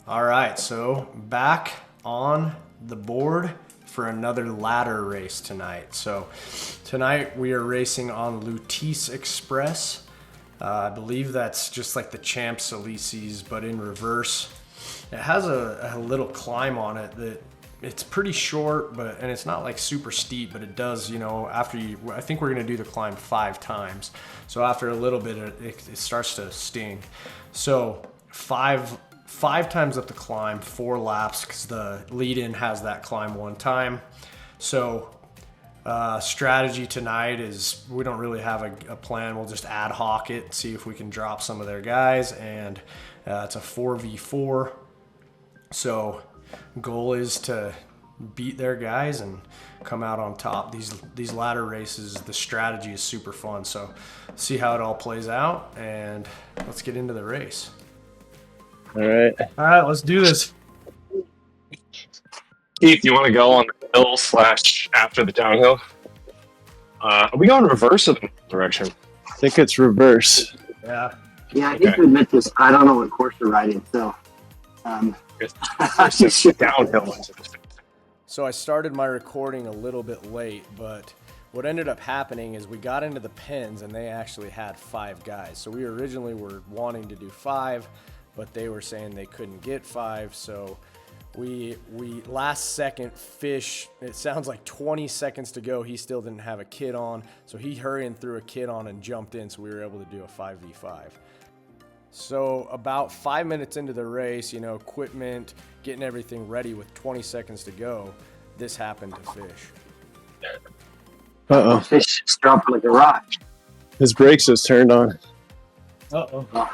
All right, so back on the board for another ladder race tonight. So tonight we are racing on Lutece Express. I believe that's just like the Champs Elysees, but in reverse. It has a little climb on it that it's pretty short, and it's not like super steep, but it does, after I think we're gonna do the climb 5 times. So after a little bit, it starts to sting. So five times up the climb, 4 laps, because the lead-in has that climb 1 time. So strategy tonight is we don't really have a plan. We'll just ad hoc it, see if we can drop some of their guys, and it's a 4v4. So goal is to beat their guys and come out on top. These ladder races, the strategy is super fun. So see how it all plays out, and let's get into the race. All right, let's do this. Keith, you want to go on the hill / after the downhill? Are we going reverse or the direction? I think it's reverse. Yeah. Yeah, I hate to admit this. I don't know what course you're riding, so. It's downhill. So I started my recording a little bit late, but what ended up happening is we got into the pens and they actually had 5 guys. So we originally were wanting to do 5, but they were saying they couldn't get 5. So we last second Fish, it sounds like 20 seconds to go, he still didn't have a kit on. So he hurried and threw a kit on and jumped in, so we were able to do a 5v5. So about 5 minutes into the race, equipment, getting everything ready with 20 seconds to go, this happened to Fish. Uh-oh. Fish just dropped like a rock. His brakes just turned on. Uh-oh.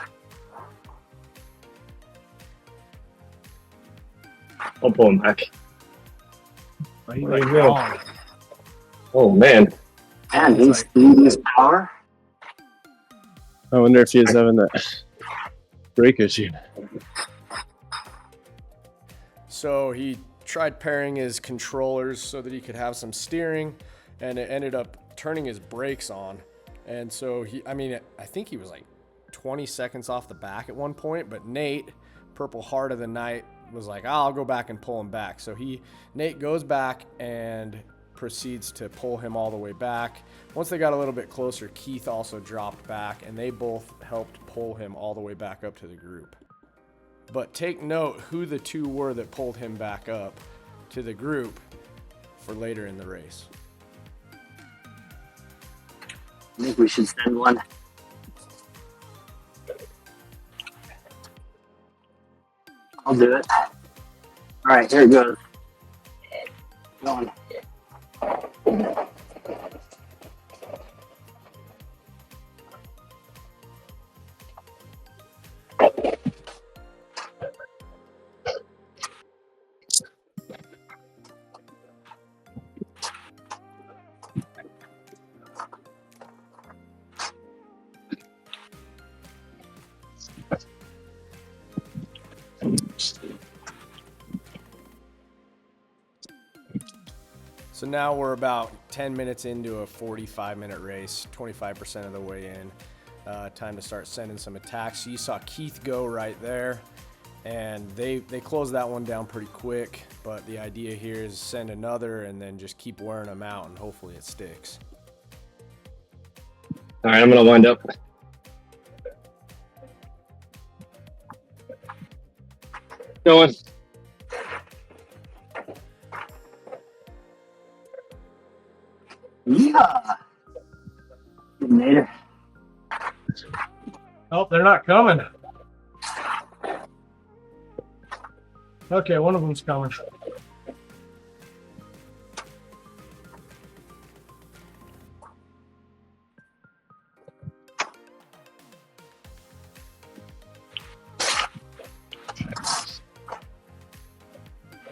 I'll pull him back. There you go. Oh, man. Man, he's using his power. I wonder if he's having that brake issue. So he tried pairing his controllers so that he could have some steering, and it ended up turning his brakes on. And so I think he was like 20 seconds off the back at one point, but Nate, Purple Heart of the Night, was like, I'll go back and pull him back. So Nate goes back and proceeds to pull him all the way back. Once they got a little bit closer, Keith also dropped back, and they both helped pull him all the way back up to the group. But take note who the 2 were that pulled him back up to the group for later in the race. I think we should send one. I'll do it. All right, here it goes. Going. So now we're about 10 minutes into a 45-minute race, 25% of the way in. Time to start sending some attacks. So you saw Keith go right there, and they closed that one down pretty quick. But the idea here is send another and then just keep wearing them out, and hopefully it sticks. All right, I'm going to wind up. Going. Yeah. Good Nader. Oh, they're not coming. Okay, one of them's coming.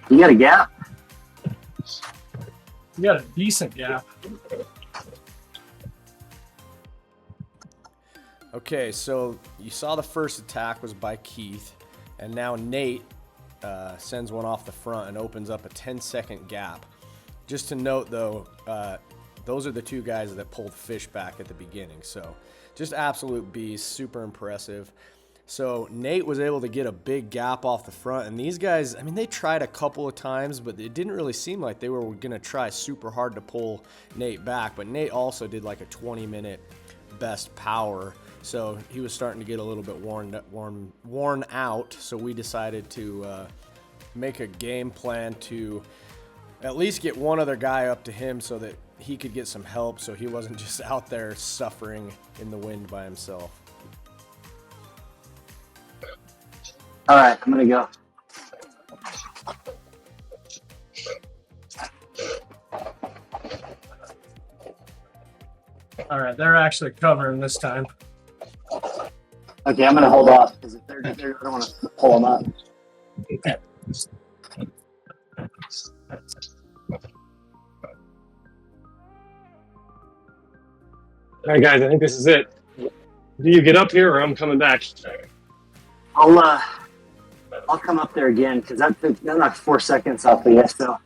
You got a gap? You got a decent gap. Okay, so you saw the first attack was by Keith, and now Nate sends one off the front and opens up a 10-second gap. Just to note, though, those are the 2 guys that pulled Fish back at the beginning, so just absolute beasts, super impressive. So Nate was able to get a big gap off the front, and these guys, I mean, they tried a couple of times, but it didn't really seem like they were going to try super hard to pull Nate back. But Nate also did like a 20-minute best power, so he was starting to get a little bit worn out. So we decided to make a game plan to at least get one other guy up to him so that he could get some help, so he wasn't just out there suffering in the wind by himself. All right, I'm gonna go. All right, they're actually covering this time. Okay, I'm gonna hold off because if they're I don't want to pull them up. All right, guys, I think this is it. Do you get up here or I'm coming back? I'll come up there again because that knocked 4 seconds off the ESO.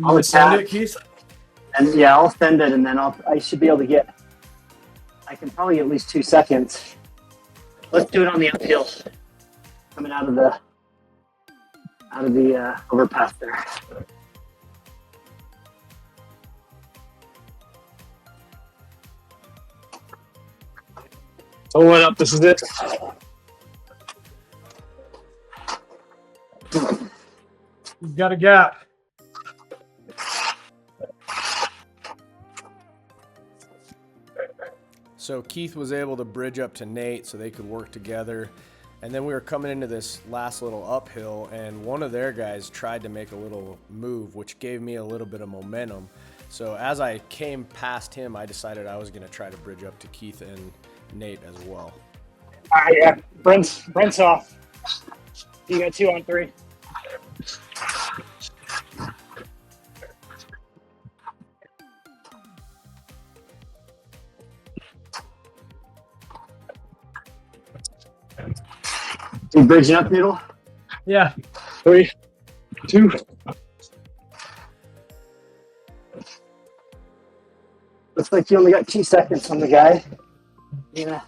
I'll send attack, it, Keith? and yeah, I'll send it, and then I should be able to get. I can probably get at least 2 seconds. Let's do it on the uphill, coming out of the overpass there. Oh, what up? This is it. You've got a gap. So Keith was able to bridge up to Nate so they could work together. And then we were coming into this last little uphill, and one of their guys tried to make a little move, which gave me a little bit of momentum. So as I came past him, I decided I was going to try to bridge up to Keith and Nate as well. All right, yeah. Brent's off. You got 2 on 3. You bridging up, Noodle? Yeah. 3, 2. Looks like you only got 2 seconds on the guy. Yeah.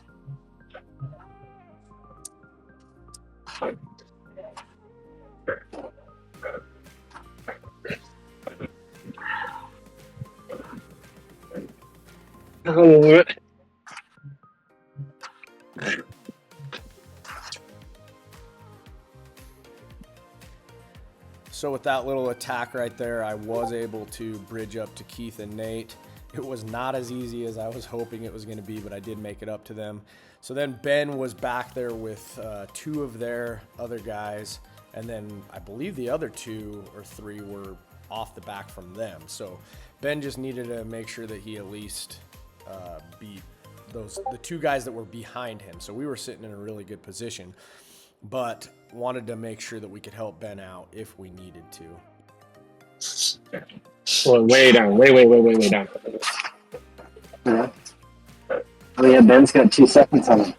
Oh, So with that little attack right there, I was able to bridge up to Keith and Nate. It was not as easy as I was hoping it was going to be, but I did make it up to them. So then Ben was back there with 2 of their other guys, and then I believe the other 2 or 3 were off the back from them. So Ben just needed to make sure that he at least beat the 2 guys that were behind him. So we were sitting in a really good position, but wanted to make sure that we could help Ben out if we needed to. Well, way down. Way down. Yeah. Oh yeah, Ben's got 2 seconds on him.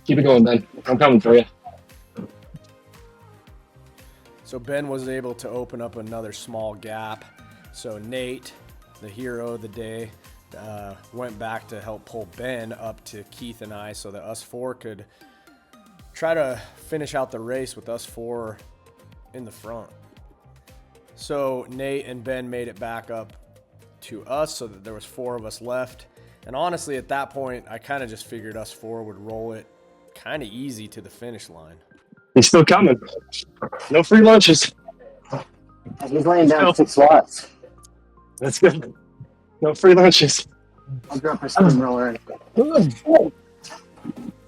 Keep it going, Ben. I'm coming for you. So Ben was able to open up another small gap. So Nate, the hero of the day, went back to help pull Ben up to Keith and I so that us 4 could try to finish out the race with us 4 in the front. So Nate and Ben made it back up to us so that there was 4 of us left. And honestly, at that point, I kind of just figured us 4 would roll it kind of easy to the finish line. He's still coming. No free lunches. He's laying down 6 watts. That's good. No free lunches. I'll drop a steamroller.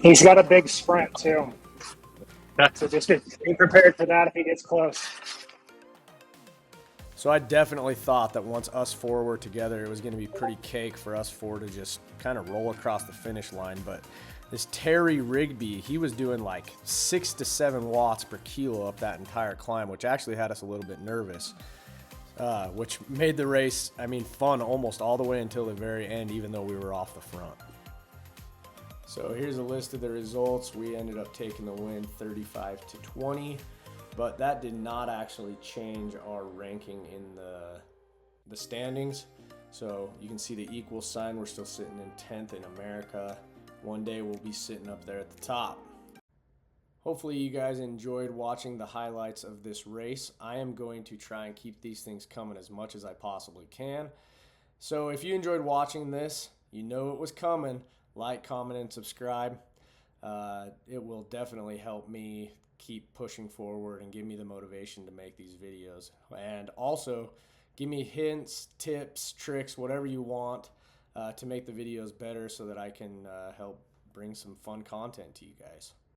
He's got a big sprint, too. So just be prepared for that if he gets close. So I definitely thought that once us 4 were together, it was going to be pretty cake for us 4 to just kind of roll across the finish line. But this Terry Rigby, he was doing like 6 to 7 watts per kilo up that entire climb, which actually had us a little bit nervous, which made the race, fun almost all the way until the very end, even though we were off the front. So here's a list of the results. We ended up taking the win 35 to 20. but that did not actually change our ranking in the standings. So you can see the equal sign. We're still sitting in 10th in America. One day we'll be sitting up there at the top. Hopefully you guys enjoyed watching the highlights of this race. I am going to try and keep these things coming as much as I possibly can. So if you enjoyed watching this, you know it was coming. Like, comment, and subscribe. It will definitely help me keep pushing forward and give me the motivation to make these videos. And also, give me hints, tips, tricks, whatever you want to make the videos better so that I can help bring some fun content to you guys.